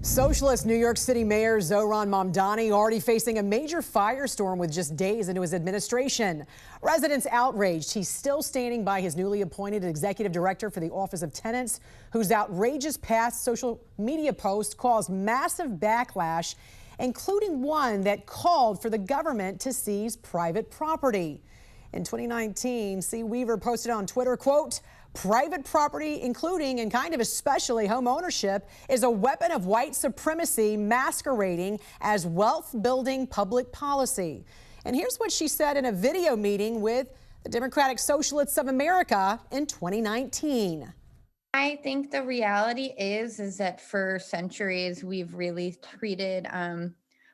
Socialist New York City Mayor Zohran Mamdani already facing a major firestorm with just days into his administration. Residents outraged he's still standing by his newly appointed executive director for the Office of Tenant, whose outrageous past social media post caused massive backlash, including one that called for the government to seize private property. In 2019, C. Weaver posted on Twitter, quote, "Private property, including and kind of especially home ownership, is a weapon of white supremacy masquerading as wealth-building public policy." And here's what she said in a video meeting with the Democratic Socialists of America in 2019. I think the reality is that for centuries we've really treated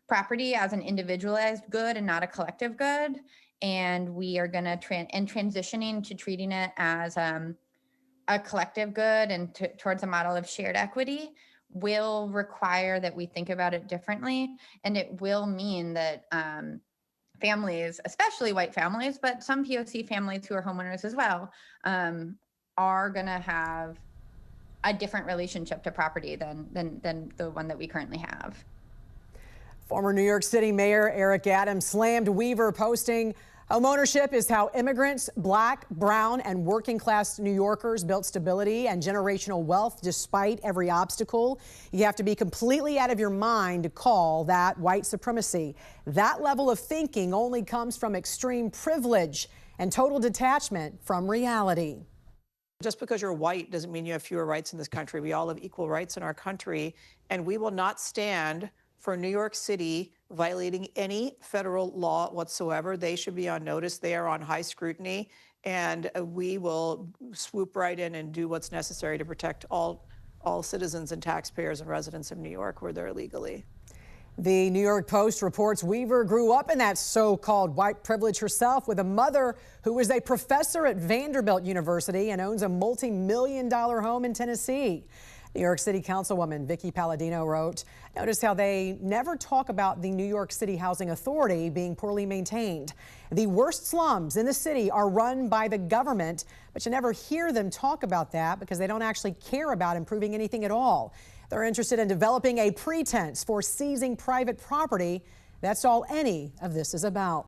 property as an individualized good and not a collective good, and we are going to transitioning to treating it as a collective good and towards a model of shared equity will require that we think about it differently, and it will mean that families, especially white families, but some POC families who are homeowners as well, are going to have a different relationship to property than the one that we currently have. Former New York City Mayor Eric Adams slammed Weaver, posting, "Homeownership is how immigrants, Black, brown, and working class New Yorkers built stability and generational wealth despite every obstacle. You have to be completely out of your mind to call that white supremacy. That level of thinking only comes from extreme privilege and total detachment from reality." Just because you're white doesn't mean you have fewer rights in this country. We all have equal rights in our country, and we will not stand for New York City violating any federal law whatsoever. They should be on notice. They are on high scrutiny, and we will swoop right in and do what's necessary to protect all citizens and taxpayers and residents of New York where they're legally. The New York Post reports Weaver grew up in that so-called white privilege herself, with a mother who is a professor at Vanderbilt University and owns a multi-million-dollar home in Tennessee. New York City Councilwoman Vicky Palladino wrote, "Notice how they never talk about the New York City Housing Authority being poorly maintained. The worst slums in the city are run by the government, but you never hear them talk about that because they don't actually care about improving anything at all. They're interested in developing a pretense for seizing private property. That's all any of this is about."